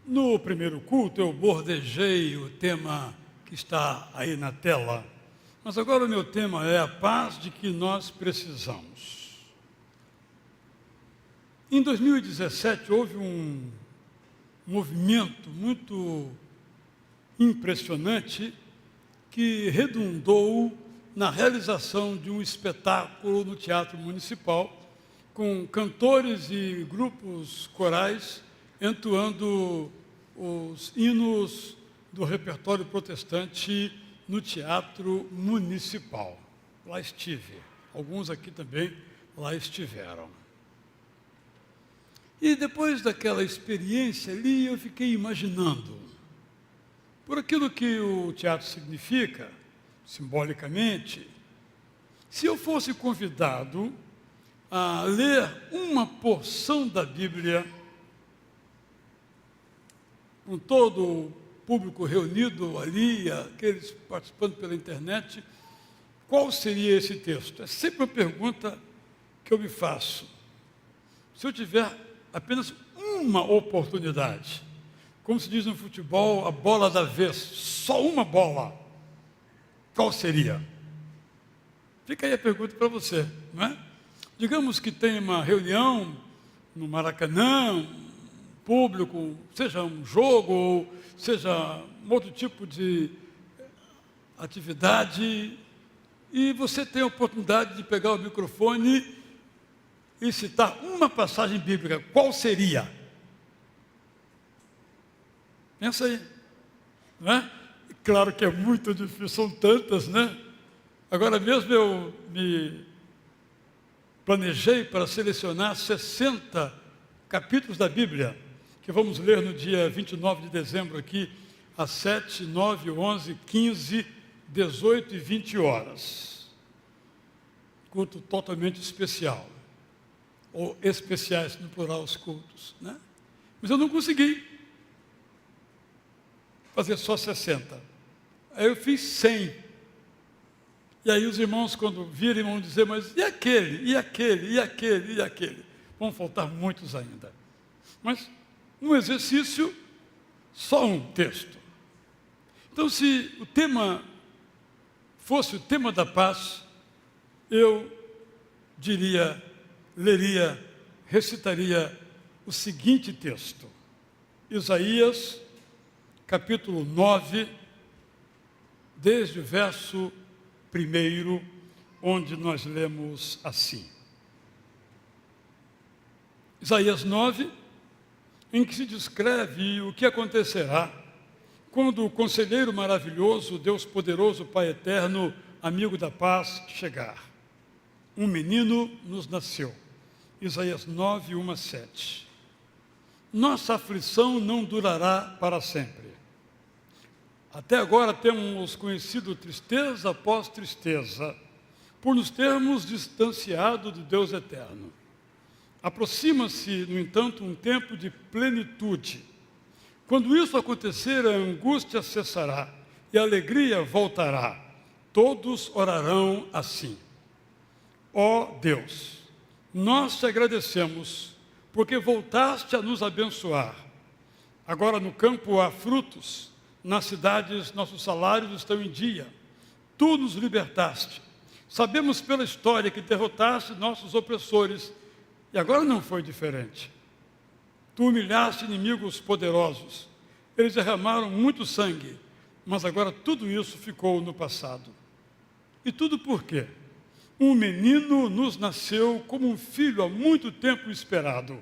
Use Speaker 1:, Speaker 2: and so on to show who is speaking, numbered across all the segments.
Speaker 1: No primeiro culto eu bordejei o tema que está aí na tela, mas agora o meu tema é a paz de que nós precisamos. Em 2017 houve um movimento muito impressionante que redundou na realização de um espetáculo no Teatro Municipal, com cantores e grupos corais entoando os hinos do repertório protestante no Teatro Municipal. Lá estive, alguns aqui também lá estiveram. E depois daquela experiência ali, eu fiquei imaginando, por aquilo que o teatro significa, simbolicamente, se eu fosse convidado a ler uma porção da Bíblia, com todo o público reunido ali, aqueles participando pela internet, qual seria esse texto? É sempre uma pergunta que eu me faço. Se eu tiver apenas uma oportunidade, como se diz no futebol, a bola da vez, só uma bola, qual seria? Fica aí a pergunta para você, não é? Digamos que tem uma reunião no Maracanã, público, seja um jogo, ou seja um outro tipo de atividade, e você tem a oportunidade de pegar o microfone e citar uma passagem bíblica, qual seria? Pensa aí, não é? Claro que é muito difícil, são tantas, né? Agora mesmo eu me planejei para selecionar 60 capítulos da Bíblia, que vamos ler no dia 29 de dezembro aqui, às 7, 9, 11, 15, 18 e 20 horas. Culto totalmente especial, ou especiais no plural os cultos, né? Mas eu não consegui fazer só 60. Aí eu fiz 100. E aí os irmãos, quando virem, vão dizer, mas e aquele, e aquele, e aquele, e aquele? Vão faltar muitos ainda. Mas, no exercício, só um texto. Então, se o tema fosse o tema da paz, eu diria, leria, recitaria o seguinte texto. Isaías, capítulo 9, desde o verso 1, onde nós lemos assim. Isaías 9, em que se descreve o que acontecerá quando o conselheiro maravilhoso, Deus poderoso, Pai eterno, amigo da paz, chegar. Um menino nos nasceu. Isaías 9, 1 a 7. Nossa aflição não durará para sempre. Até agora temos conhecido tristeza após tristeza, por nos termos distanciado do Deus eterno. Aproxima-se, no entanto, um tempo de plenitude. Quando isso acontecer, a angústia cessará e a alegria voltará. Todos orarão assim. Ó Deus, nós te agradecemos, porque voltaste a nos abençoar. Agora no campo há frutos, nas cidades nossos salários estão em dia. Tu nos libertaste. Sabemos pela história que derrotaste nossos opressores, e agora não foi diferente. Tu humilhaste inimigos poderosos. Eles derramaram muito sangue, mas agora tudo isso ficou no passado. E tudo por quê? Um menino nos nasceu como um filho há muito tempo esperado.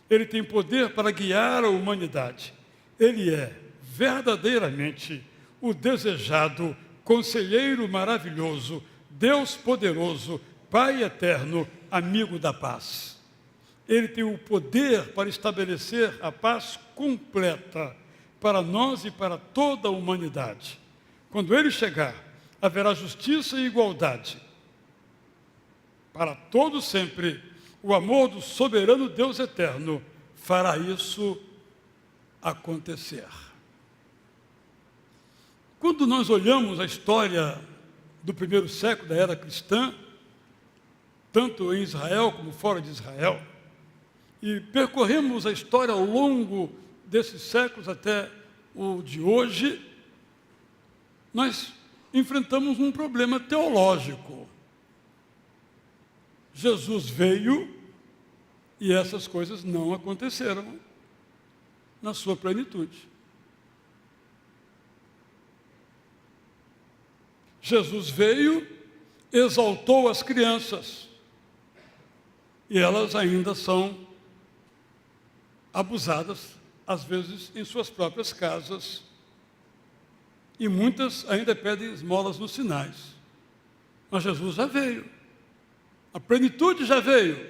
Speaker 1: Ele tem poder para guiar a humanidade. Ele é verdadeiramente o desejado conselheiro maravilhoso, Deus poderoso, Pai eterno, amigo da paz. Ele tem o poder para estabelecer a paz completa para nós e para toda a humanidade. Quando ele chegar, haverá justiça e igualdade. Para todos sempre, o amor do soberano Deus eterno fará isso acontecer. Quando nós olhamos a história do primeiro século da era cristã, tanto em Israel como fora de Israel, e percorremos a história ao longo desses séculos até o de hoje, nós enfrentamos um problema teológico. Jesus veio e essas coisas não aconteceram na sua plenitude. Jesus veio, exaltou as crianças e elas ainda são abusadas, às vezes em suas próprias casas, e muitas ainda pedem esmolas nos sinais. Mas Jesus já veio, a plenitude já veio.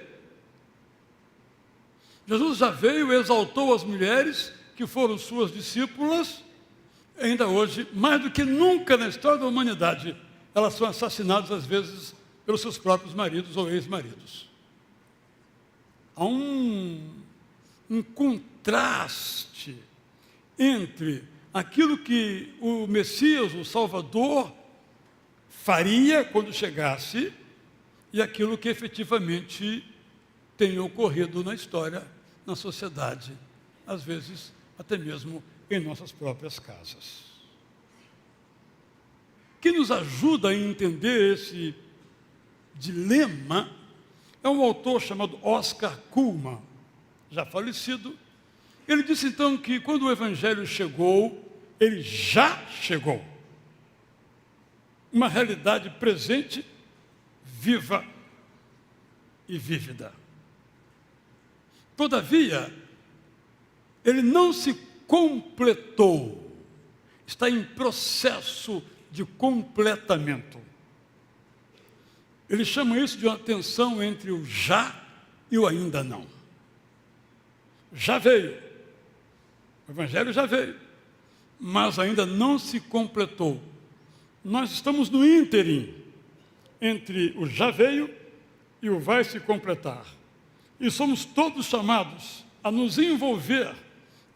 Speaker 1: Jesus já veio e exaltou as mulheres que foram suas discípulas. Ainda hoje, mais do que nunca na história da humanidade, elas são assassinadas às vezes pelos seus próprios maridos ou ex-maridos. Há um contraste entre aquilo que o Messias, o Salvador, faria quando chegasse e aquilo que efetivamente tem ocorrido na história, na sociedade, às vezes até mesmo em nossas próprias casas. Quem nos ajuda a entender esse dilema é um autor chamado Oscar Cullmann, já falecido. Ele disse então que quando o Evangelho chegou, ele já chegou. Uma realidade presente, viva e vívida. Todavia, ele não se completou, está em processo de completamento. Ele chama isso de uma tensão entre o já e o ainda não. Já veio, o Evangelho já veio, mas ainda não se completou. Nós estamos no ínterim entre o já veio e o vai se completar. E somos todos chamados a nos envolver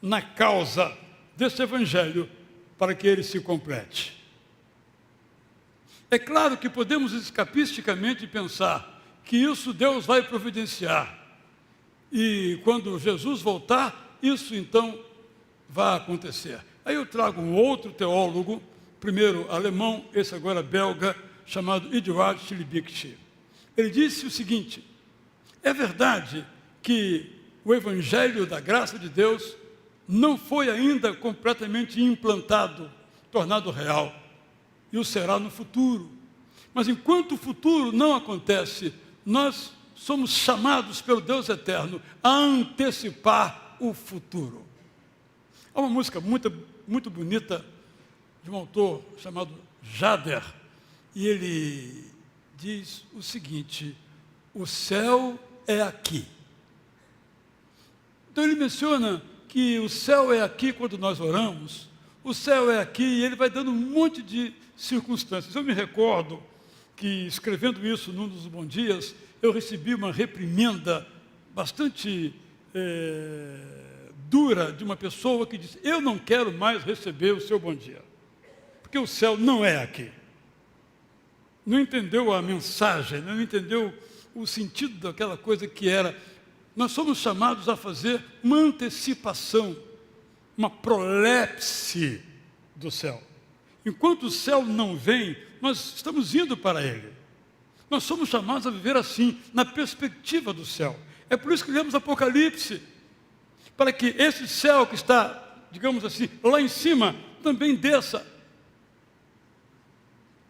Speaker 1: na causa desse Evangelho para que ele se complete. É claro que podemos escapisticamente pensar que isso Deus vai providenciar. E quando Jesus voltar, isso então vai acontecer. Aí eu trago um outro teólogo, primeiro alemão, esse agora belga, chamado Eduard Schleiermacher. Ele disse o seguinte: é verdade que o Evangelho da graça de Deus não foi ainda completamente implantado, tornado real, e o será no futuro. Mas enquanto o futuro não acontece, nós somos chamados pelo Deus eterno a antecipar o futuro. Há uma música muito bonita de um autor chamado Jader, e ele diz o seguinte: o céu é aqui. Então ele menciona que o céu é aqui quando nós oramos, o céu é aqui, e ele vai dando um monte de circunstâncias. Eu me recordo que, escrevendo isso num dos Bom Dias, eu recebi uma reprimenda bastante dura de uma pessoa que disse: eu não quero mais receber o seu bom dia, porque o céu não é aqui. Não entendeu a mensagem, não entendeu o sentido daquela coisa que era. Nós somos chamados a fazer uma antecipação, uma prolepse do céu. Enquanto o céu não vem, nós estamos indo para ele. Nós somos chamados a viver assim, na perspectiva do céu. É por isso que lemos Apocalipse, para que esse céu que está, digamos assim, lá em cima, também desça.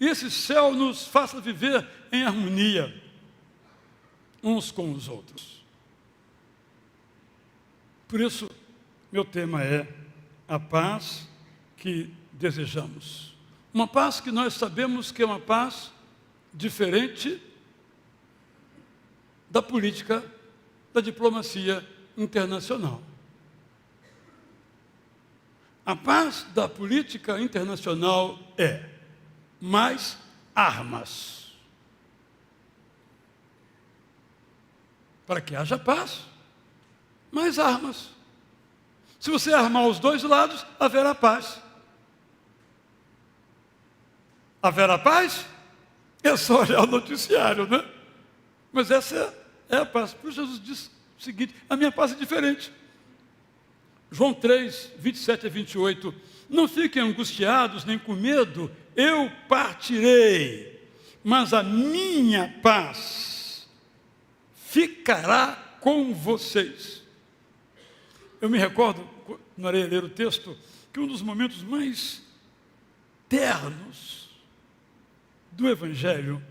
Speaker 1: E esse céu nos faça viver em harmonia uns com os outros. Por isso, meu tema é a paz que desejamos. Uma paz que nós sabemos que é uma paz diferente da política, da diplomacia internacional. A paz da política internacional é mais armas. Para que haja paz, mais armas. Se você armar os dois lados, haverá paz. Haverá paz? É só olhar o noticiário, né? Mas essa é a paz. Por isso Jesus diz o seguinte: a minha paz é diferente. João 3, 27 a 28. Não fiquem angustiados nem com medo, eu partirei, mas a minha paz ficará com vocês. Eu me recordo, na hora de ler o texto, que um dos momentos mais ternos do Evangelho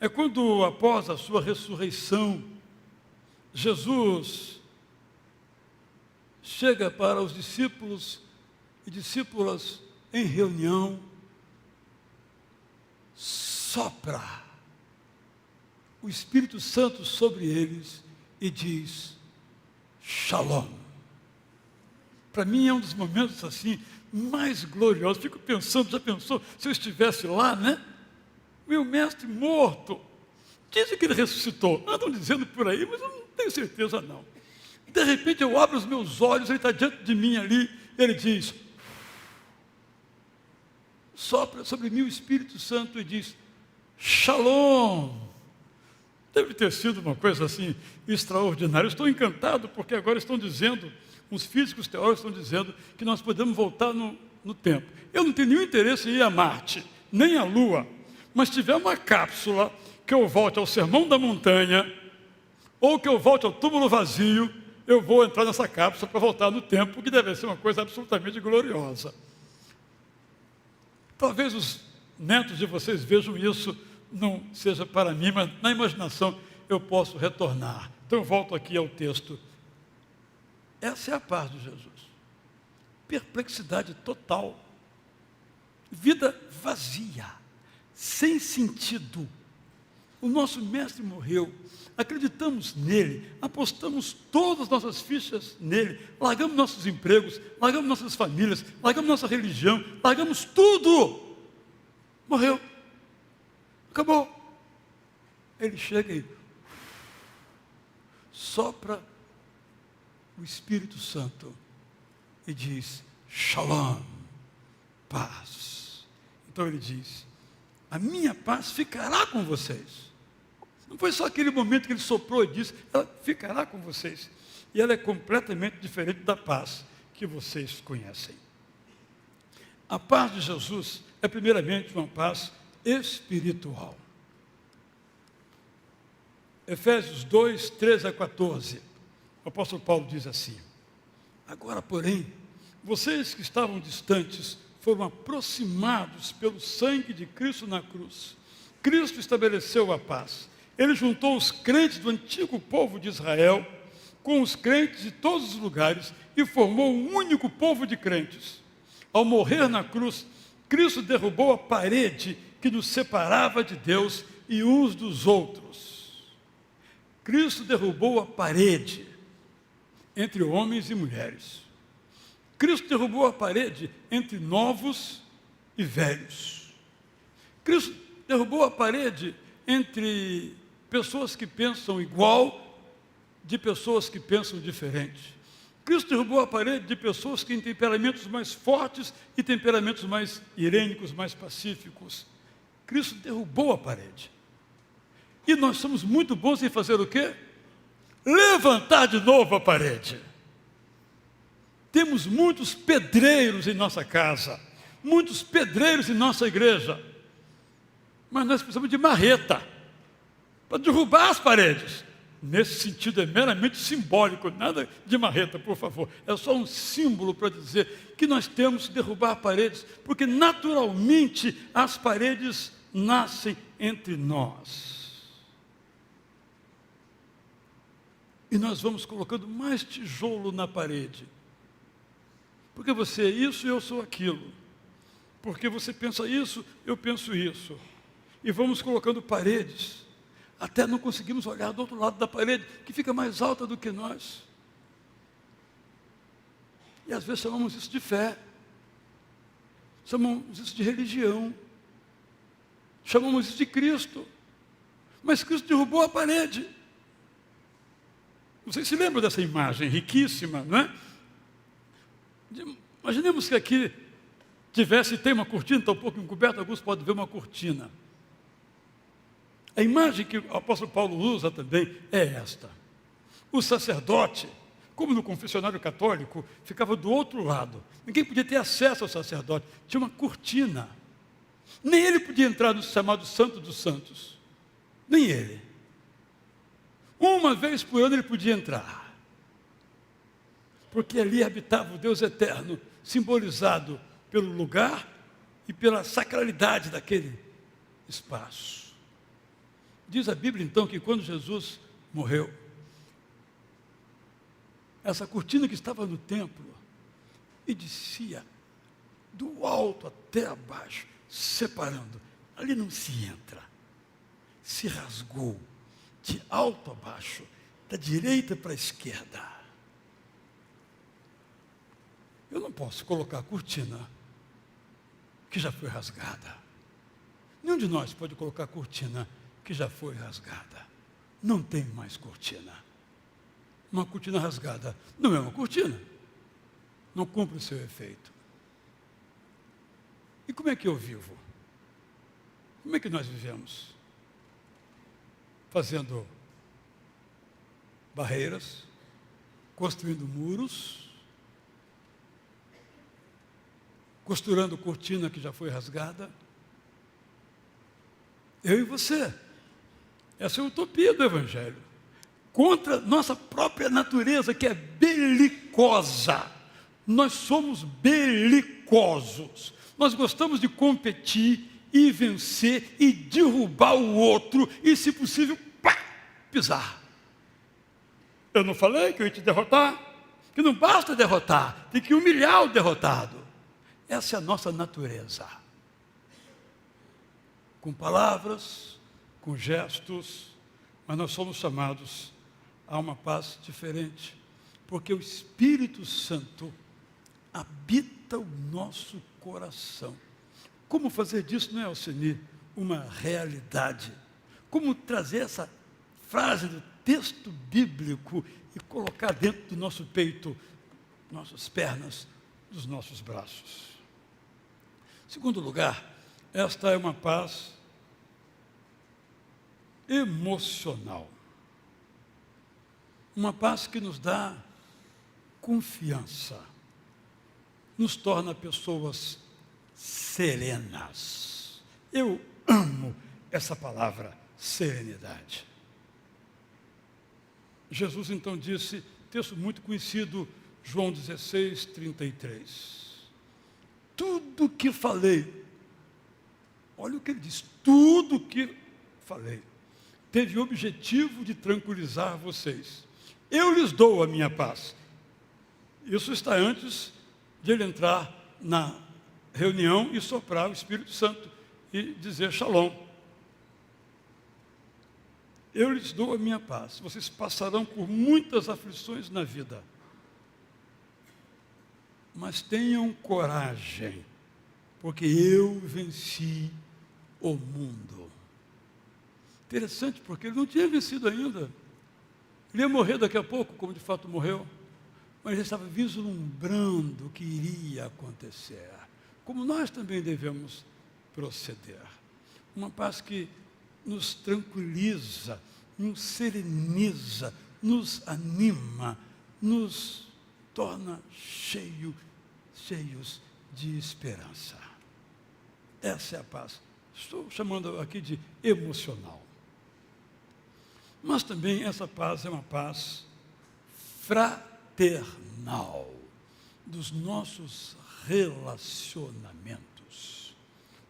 Speaker 1: é quando, após a sua ressurreição, Jesus chega para os discípulos e discípulas em reunião, sopra o Espírito Santo sobre eles e diz: Shalom. Para mim é um dos momentos assim mais gloriosos. Fico pensando, já pensou se eu estivesse lá, né? Meu mestre morto. Dizem que ele ressuscitou. Andam dizendo por aí, mas eu não tenho certeza não. De repente eu abro os meus olhos, ele está diante de mim ali, ele diz, sopra sobre mim o Espírito Santo e diz, Shalom. Deve ter sido uma coisa assim extraordinária. Eu estou encantado porque agora estão dizendo, os físicos teóricos estão dizendo que nós podemos voltar no tempo. Eu não tenho nenhum interesse em ir a Marte, nem à Lua, mas se tiver uma cápsula que eu volte ao Sermão da Montanha, ou que eu volte ao túmulo vazio, eu vou entrar nessa cápsula para voltar no tempo, que deve ser uma coisa absolutamente gloriosa. Talvez os netos de vocês vejam isso, não seja para mim, mas na imaginação eu posso retornar. Então eu volto aqui ao texto. Essa é a paz de Jesus. Perplexidade total. Vida vazia, sem sentido. O nosso mestre morreu, acreditamos nele, apostamos todas as nossas fichas nele, largamos nossos empregos, largamos nossas famílias, largamos nossa religião, largamos tudo. Morreu. Acabou. Ele chega e sopra o Espírito Santo e diz, Shalom, paz. Então ele diz, a minha paz ficará com vocês. Não foi só aquele momento que ele soprou e disse, ela ficará com vocês. E ela é completamente diferente da paz que vocês conhecem. A paz de Jesus é primeiramente uma paz espiritual. Efésios 2, 13 a 14. O apóstolo Paulo diz assim, agora, porém, vocês que estavam distantes foram aproximados pelo sangue de Cristo na cruz. Cristo estabeleceu a paz. Ele juntou os crentes do antigo povo de Israel com os crentes de todos os lugares e formou um único povo de crentes. Ao morrer na cruz, Cristo derrubou a parede que nos separava de Deus e uns dos outros. Cristo derrubou a parede entre homens e mulheres. Cristo derrubou a parede entre novos e velhos. Cristo derrubou a parede entre pessoas que pensam igual de pessoas que pensam diferente. Cristo derrubou a parede de pessoas que têm temperamentos mais fortes e temperamentos mais irênicos, mais pacíficos. Cristo derrubou a parede. E nós somos muito bons em fazer o quê? Levantar de novo a parede. Temos muitos pedreiros em nossa casa, muitos pedreiros em nossa igreja, mas nós precisamos de marreta para derrubar as paredes. Nesse sentido é meramente simbólico, nada de marreta, por favor. É só um símbolo para dizer que nós temos que derrubar paredes, porque naturalmente as paredes nascem entre nós. E nós vamos colocando mais tijolo na parede. Porque você é isso e eu sou aquilo. Porque você pensa isso, eu penso isso. E vamos colocando paredes, até não conseguimos olhar do outro lado da parede, que fica mais alta do que nós. E às vezes chamamos isso de fé, chamamos isso de religião, chamamos isso de Cristo. Mas Cristo derrubou a parede. Vocês se lembram dessa imagem riquíssima, não é? Imaginemos que aqui tem uma cortina, está um pouco encoberta, alguns podem ver uma cortina. A imagem que o apóstolo Paulo usa também é esta. O sacerdote, como no confessionário católico, ficava do outro lado. Ninguém podia ter acesso ao sacerdote. Tinha uma cortina. Nem ele podia entrar no chamado Santo dos Santos. Nem ele. Uma vez por ano ele podia entrar. Porque ali habitava o Deus eterno, simbolizado pelo lugar e pela sacralidade daquele espaço. Diz a Bíblia, então, que quando Jesus morreu, essa cortina que estava no templo e descia do alto até abaixo, separando. Ali não se entra. Se rasgou de alto a baixo, da direita para a esquerda. Eu não posso colocar a cortina que já foi rasgada. Nenhum de nós pode colocar a cortina que já foi rasgada. Não tem mais cortina. Uma cortina rasgada não é uma cortina. Não cumpre o seu efeito. E como é que eu vivo? Como é que nós vivemos? Fazendo barreiras, construindo muros, costurando cortina que já foi rasgada. Eu e você. Essa é a utopia do Evangelho. Contra nossa própria natureza, que é belicosa. Nós somos belicosos. Nós gostamos de competir e vencer e derrubar o outro e, se possível, pá, pisar. Eu não falei que eu ia te derrotar? Que não basta derrotar, tem que humilhar o derrotado. Essa é a nossa natureza. Com palavras, com gestos, mas nós somos chamados a uma paz diferente, porque o Espírito Santo habita o nosso coração. Como fazer disso, não é, Alcini, uma realidade? Como trazer essa frase do texto bíblico e colocar dentro do nosso peito, nossas pernas, dos nossos braços? Segundo lugar, esta é uma paz emocional. Uma paz que nos dá confiança, nos torna pessoas serenas. Eu amo essa palavra, serenidade. Jesus então disse, texto muito conhecido, João 16, 33. Tudo que falei, olha o que ele diz, tudo que falei, teve o objetivo de tranquilizar vocês. Eu lhes dou a minha paz. Isso está antes de ele entrar na reunião e soprar o Espírito Santo e dizer Shalom. Eu lhes dou a minha paz. Vocês passarão por muitas aflições na vida. Mas tenham coragem, porque eu venci o mundo. Interessante, porque ele não tinha vencido ainda. Ele ia morrer daqui a pouco, como de fato morreu. Mas ele estava vislumbrando o que iria acontecer. Como nós também devemos proceder. Uma paz que nos tranquiliza, nos sereniza, nos anima, nos torna cheios de esperança. Essa é a paz. Estou chamando aqui de emocional. Mas também essa paz é uma paz fraternal dos nossos relacionamentos.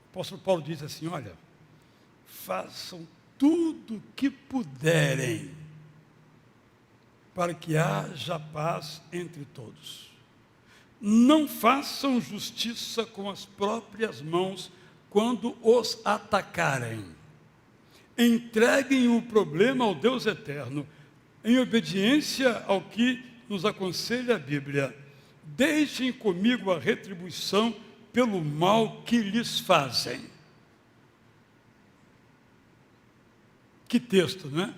Speaker 1: O apóstolo Paulo diz assim, olha, façam tudo o que puderem para que haja paz entre todos. Não façam justiça com as próprias mãos quando os atacarem. Entreguem o problema ao Deus eterno, em obediência ao que nos aconselha a Bíblia. Deixem comigo a retribuição pelo mal que lhes fazem. Que texto, não é?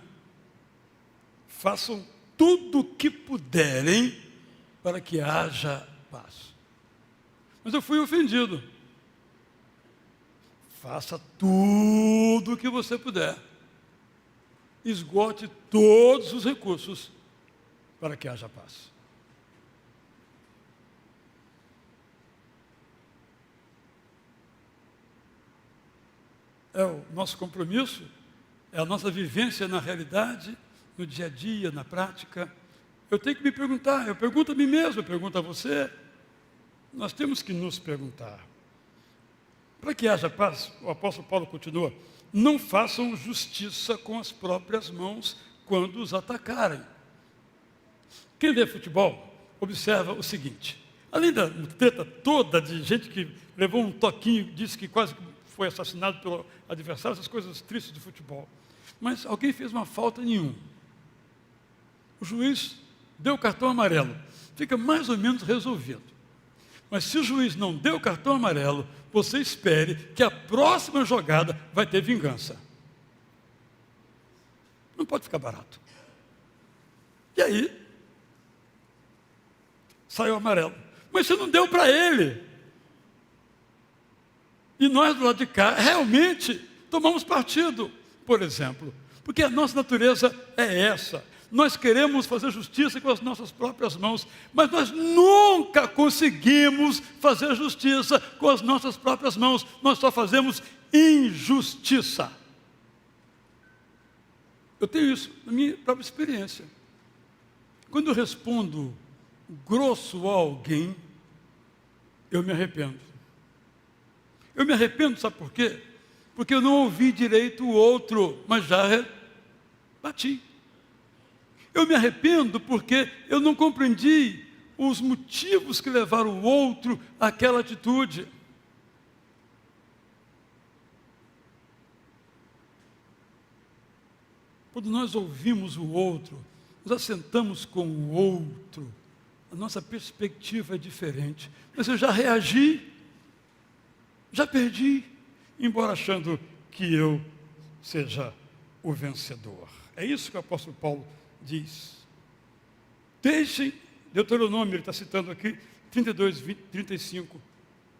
Speaker 1: Façam tudo o que puderem para que haja paz. Mas eu fui ofendido. Faça tudo o que você puder. Esgote todos os recursos para que haja paz. é o nosso compromisso, é a nossa vivência na realidade, no dia a dia, na prática. Eu tenho que me perguntar, eu pergunto a mim mesmo, eu pergunto a você. Nós temos que nos perguntar. Para que haja paz, o apóstolo Paulo continua, não façam justiça com as próprias mãos quando os atacarem. Quem vê futebol, observa o seguinte, além da treta toda de gente que levou um toquinho, disse que quase foi assassinado pelo adversário, essas coisas tristes do futebol, mas alguém fez uma falta nenhuma. O juiz deu o cartão amarelo, fica mais ou menos resolvido. Mas se o juiz não deu o cartão amarelo, você espere que a próxima jogada vai ter vingança. Não pode ficar barato. E aí, saiu amarelo. Mas você não deu para ele. E nós do lado de cá, realmente, tomamos partido, por exemplo. Porque a nossa natureza é essa. Nós queremos fazer justiça com as nossas próprias mãos, mas nós nunca conseguimos fazer justiça com as nossas próprias mãos. Nós só fazemos injustiça. Eu tenho isso na minha própria experiência. Quando eu respondo grosso a alguém, eu me arrependo. Eu me arrependo, sabe por quê? Porque eu não ouvi direito o outro, mas já bati. Eu me arrependo porque eu não compreendi os motivos que levaram o outro àquela atitude. Quando nós ouvimos o outro, nos assentamos com o outro, a nossa perspectiva é diferente. Mas eu já reagi, já perdi, embora achando que eu seja o vencedor. É isso que o apóstolo Paulo diz. Deixem, Deuteronômio, ele está citando aqui, 32, 35,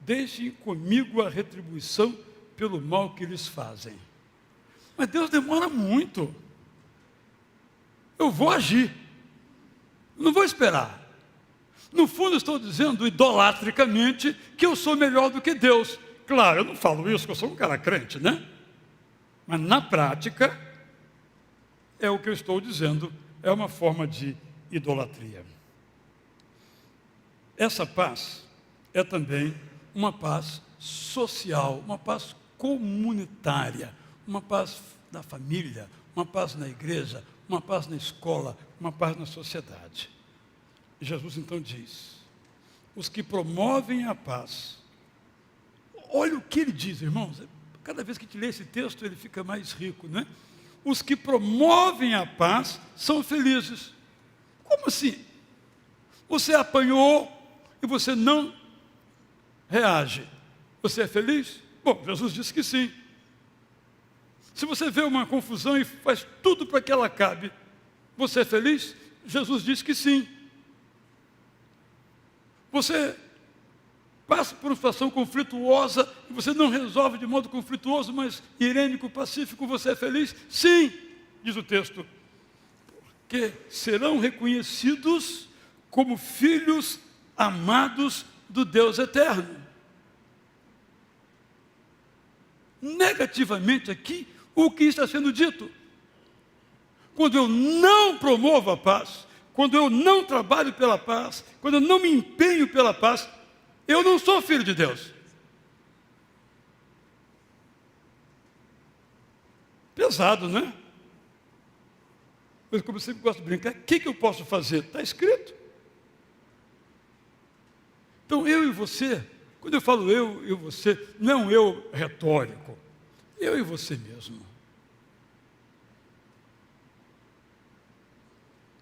Speaker 1: deixem comigo a retribuição pelo mal que eles fazem. Mas Deus demora muito. Eu vou agir, não vou esperar. No fundo, estou dizendo idolatricamente que eu sou melhor do que Deus. Claro, eu não falo isso, porque eu sou um cara crente, né? Mas na prática, é o que eu estou dizendo, é uma forma de idolatria. Essa paz é também uma paz social, uma paz comunitária, uma paz na família, uma paz na igreja, uma paz na escola, uma paz na sociedade. Jesus então diz, os que promovem a paz, olha o que ele diz, irmãos, cada vez que a gente lê esse texto, ele fica mais rico, né? Os que promovem a paz são felizes. Como assim? Você apanhou e você não reage. Você é feliz? Bom, Jesus disse que sim. Se você vê uma confusão e faz tudo para que ela acabe, você é feliz? Jesus disse que sim. Você passa por uma situação conflituosa e você não resolve de modo conflituoso, mas irênico, pacífico, você é feliz? Sim, diz o texto. Porque serão reconhecidos como filhos amados do Deus eterno. Negativamente aqui, o que está sendo dito? Quando eu não promovo a paz, quando eu não trabalho pela paz, quando eu não me empenho pela paz, eu não sou filho de Deus. Pesado, né? Mas como eu sempre gosto de brincar, o que eu posso fazer? Está escrito. Então eu e você, quando eu falo eu e você, não é um eu retórico, eu e você mesmo.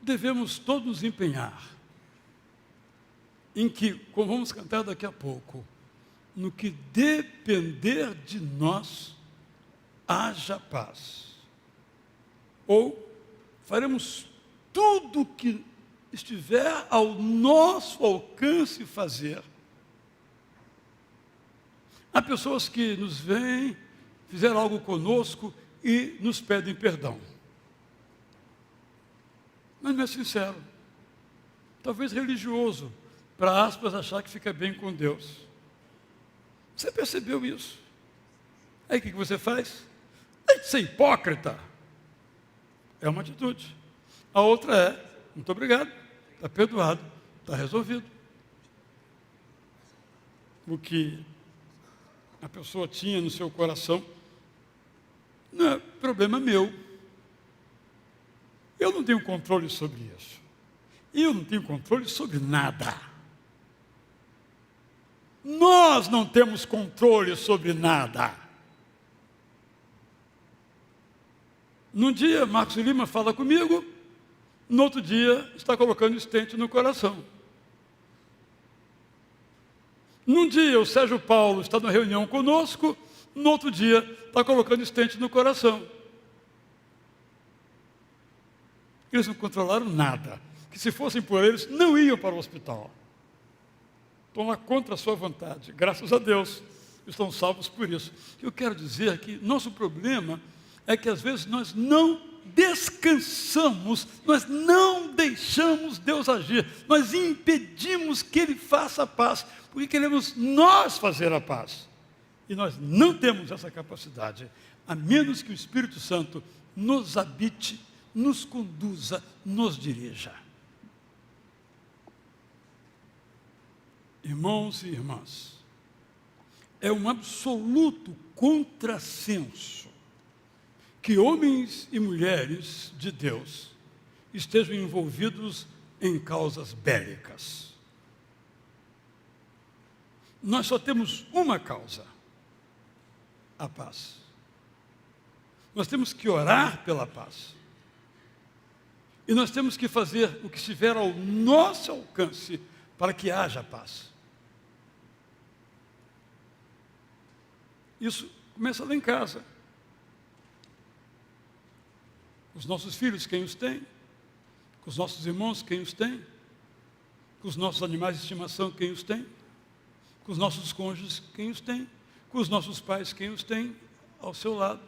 Speaker 1: Devemos todos nos empenhar em que, como vamos cantar daqui a pouco, no que depender de nós, haja paz. Ou faremos tudo o que estiver ao nosso alcance fazer. Há pessoas que nos veem, fizeram algo conosco e nos pedem perdão. Mas não é sincero. Talvez religioso, para aspas, achar que fica bem com Deus. Você percebeu isso? Aí o que você faz? Deixe de ser hipócrita. É uma atitude. A outra é, muito obrigado, está perdoado, está resolvido. O que a pessoa tinha no seu coração não é problema meu. Eu não tenho controle sobre isso. Eu não tenho controle sobre nada. Nós não temos controle sobre nada. Num dia, Marcos Lima fala comigo, no outro dia, está colocando estente no coração. Num dia, o Sérgio Paulo está numa reunião conosco, no outro dia, está colocando estente no coração. Eles não controlaram nada. Que se fossem por eles, não iam para o hospital. Estão lá contra a sua vontade. Graças a Deus, estão salvos por isso. O que eu quero dizer é que nosso problema é que às vezes nós não descansamos, nós não deixamos Deus agir, nós impedimos que Ele faça a paz, porque queremos nós fazer a paz. E nós não temos essa capacidade, a menos que o Espírito Santo nos habite, nos conduza, nos dirija. Irmãos e irmãs, é um absoluto contrassenso que homens e mulheres de Deus estejam envolvidos em causas bélicas. Nós só temos uma causa: a paz. Nós temos que orar pela paz. E nós temos que fazer o que estiver ao nosso alcance para que haja paz. Isso começa lá em casa. Com os nossos filhos, quem os tem? Com os nossos irmãos, quem os tem? Com os nossos animais de estimação, quem os tem? Com os nossos cônjuges, quem os tem? Com os nossos pais, quem os tem ao seu lado?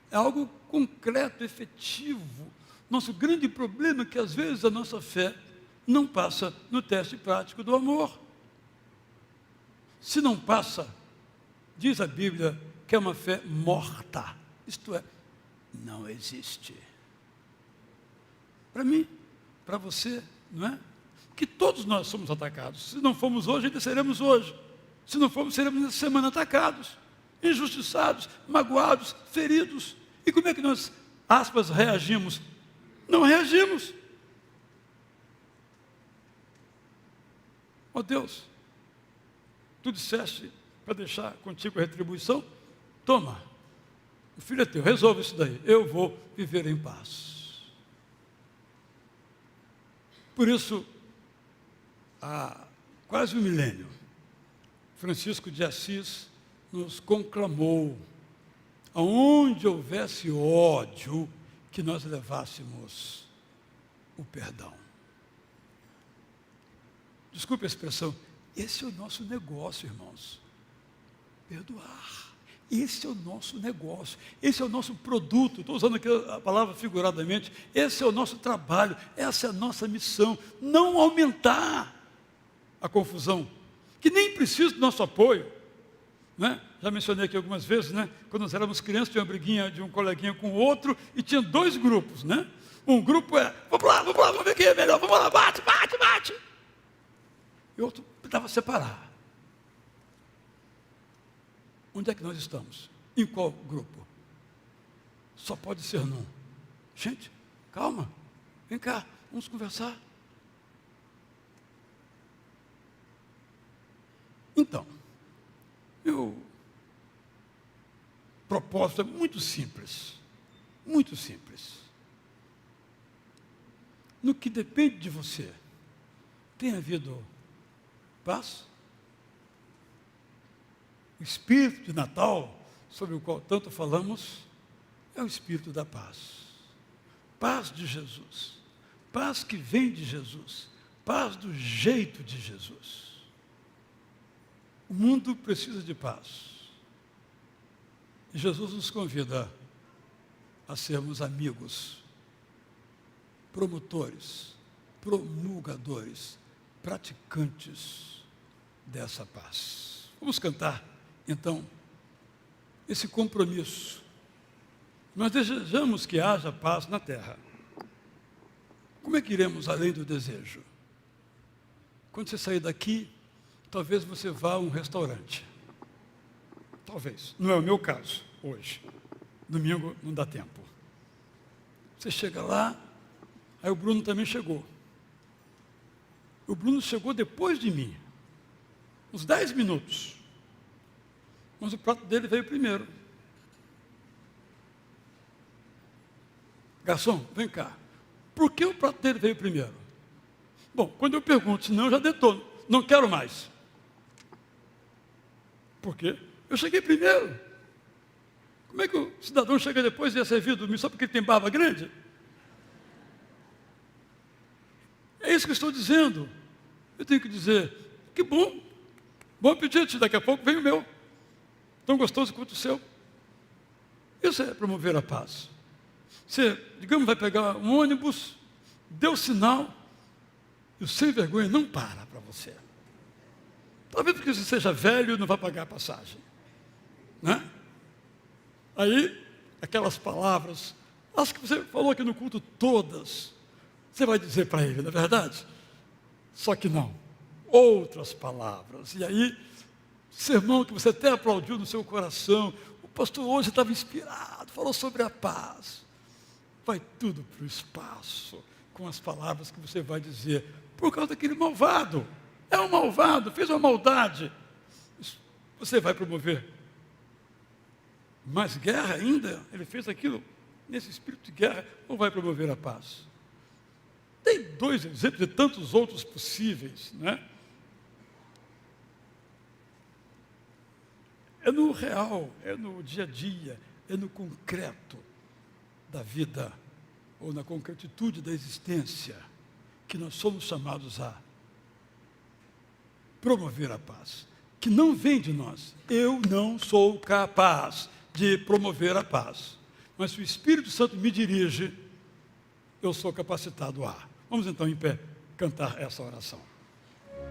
Speaker 1: É algo concreto, efetivo. Nosso grande problema é que às vezes a nossa fé não passa no teste prático do amor. Se não passa, diz a Bíblia que é uma fé morta. Isto é, não existe. Para mim, para você, não é? Que todos nós somos atacados. Se não fomos hoje, ainda seremos hoje. Se não fomos, seremos nessa semana atacados, injustiçados, magoados, feridos. E como é que nós, aspas, reagimos? Não reagimos. Ó Deus, tu disseste para deixar contigo a retribuição? Toma, o filho é teu, resolve isso daí. Eu vou viver em paz. Por isso, há quase um milênio, Francisco de Assis nos conclamou, aonde houvesse ódio, que nós levássemos o perdão. Desculpe a expressão, esse é o nosso negócio, irmãos. Perdoar. Esse é o nosso negócio, esse é o nosso produto. Estou usando aqui a palavra figuradamente. Esse é o nosso trabalho, essa é a nossa missão. Não aumentar a confusão, que nem precisa do nosso apoio. Né? Já mencionei aqui algumas vezes, né? Quando nós éramos crianças, tinha uma briguinha de um coleguinha com o outro, e tinha dois grupos. Né? Um grupo é, vamos lá, vamos ver quem é melhor, vamos lá, bate. E o outro precisava separar. Onde é que nós estamos? Em qual grupo? Só pode ser num. Gente, calma, vem cá, vamos conversar. Então, meu propósito é muito simples. Muito simples. No que depende de você, tem havido paz? O Espírito de Natal, sobre o qual tanto falamos, é o Espírito da paz. Paz de Jesus. Paz que vem de Jesus. Paz do jeito de Jesus. O mundo precisa de paz. E Jesus nos convida a sermos amigos, promotores, promulgadores, praticantes dessa paz. Vamos cantar Então, esse compromisso, nós desejamos que haja paz na terra. Como é que iremos além do desejo? Quando você sair daqui, talvez você vá a um restaurante. Talvez. Não é o meu caso, hoje. Domingo não dá tempo. Você chega lá, aí o Bruno também chegou. O Bruno chegou depois de mim, uns 10 minutos. Mas o prato dele veio primeiro. Garçom, vem cá. Por que o prato dele veio primeiro? Bom, quando eu pergunto, senão eu já detono. Não quero mais. Por quê? Eu cheguei primeiro. Como é que o cidadão chega depois e é servido só porque ele tem barba grande? É isso que eu estou dizendo. Eu tenho que dizer, que bom. Bom apetite, daqui a pouco vem o meu. Tão gostoso quanto o seu. Isso é promover a paz. Você, digamos, vai pegar um ônibus, deu sinal, e o sem vergonha não para você. Talvez porque você seja velho e não vai pagar a passagem. Né? Aí, aquelas palavras, as que você falou aqui no culto, todas, você vai dizer para ele, não é verdade? Só que não. Outras palavras. E aí, sermão que você até aplaudiu no seu coração, o pastor hoje estava inspirado, falou sobre a paz. Vai tudo para o espaço, com as palavras que você vai dizer, por causa daquele malvado. É um malvado, fez uma maldade. Você vai promover mais guerra ainda? Ele fez aquilo nesse espírito de guerra, ou vai promover a paz? Tem 2 exemplos de tantos outros possíveis, né? É no real, é no dia a dia, é no concreto da vida, ou na concretitude da existência, que nós somos chamados a promover a paz, que não vem de nós. Eu não sou capaz de promover a paz, mas se o Espírito Santo me dirige, eu sou capacitado a. Vamos então em pé cantar essa oração.